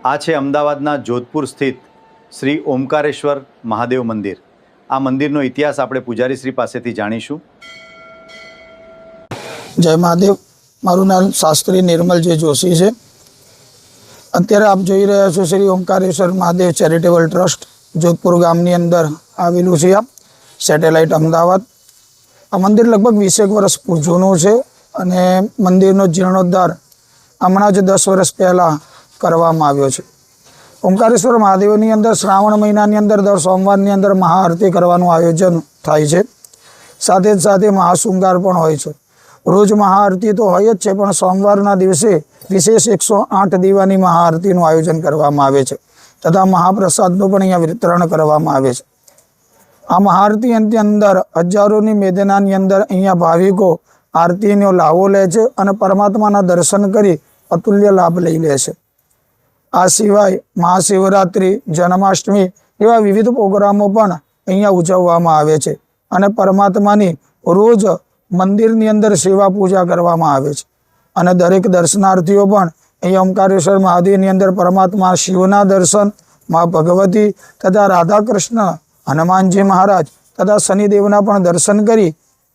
આ છે અમદાવાદના જોધપુર સ્થિત શ્રી ઓમકારેશ્વર મહાદેવ મંદિર। આ મંદિરનો ઇતિહાસ આપણે પૂજારી શ્રી પાસેથી જાણીશું। જય મહાદેવ। મારું નામ શાસ્ત્રી નિર્મલજી જોશી છે। અત્યારે આપ જોઈ રહ્યા છો શ્રી ઓમકારેશ્વર મહાદેવ ચેરિટેબલ ટ્રસ્ટ જોધપુર ગામની અંદર આવેલું છે। આ સેટેલાઇટ અમદાવાદ। આ મંદિર લગભગ 20 વર્ષ જૂનું છે અને મંદિરનો જીર્ણોદ્ધાર હમણાં જ 10 વર્ષ પહેલાં કરવામાં આવ્યો છે। ઓમકારેશ્વર મહાદેવની અંદર શ્રાવણ મહિનાની અંદર દર સોમવારની અંદર મહાઆરતી કરવાનું આયોજન થાય છે। સાથે જ સાથે મહાશૃંગાર પણ હોય છે। રોજ મહાઆરતી તો હોય જ છે, પણ સોમવારના દિવસે વિશેષ 108 દીવાની મહાઆરતીનું આયોજન કરવામાં આવે છે તથા મહાપ્રસાદનું પણ અહીંયા વિતરણ કરવામાં આવે છે। આ મહાઆરતીની અંદર હજારોની મેદનાની અંદર અહીંયા ભાવિકો આરતીનો લાવો લે છે અને પરમાત્માના દર્શન કરી અતુલ્ય લાભ લઈ લે છે। આ સિવાય મહાશિવરાત્રિ, જન્માષ્ટમી એવા વિવિધ પ્રોગ્રામો પણ અહીંયા ઉજવવામાં આવે છે અને પરમાત્માની રોજ મંદિરની અંદર સેવા પૂજા કરવામાં આવે છે અને દરેક દર્શનાર્થીઓ પણ અહીંયા ઓમકારેશ્વર મહાદેવની અંદર પરમાત્મા શિવના દર્શન, મા ભગવતી તથા રાધા કૃષ્ણ, હનુમાનજી મહારાજ તથા શનિદેવના પણ દર્શન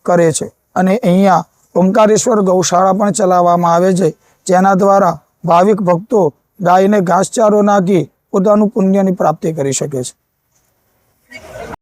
કરે છે। અને અહીંયા ઓમકારેશ્વર ગૌશાળા પણ ચલાવવામાં આવે છે, જેના દ્વારા ભાવિક ભક્તો ગાયને ઘાસચારો નાખી પોતાનું પુણ્યની પ્રાપ્તિ કરી શકે છે।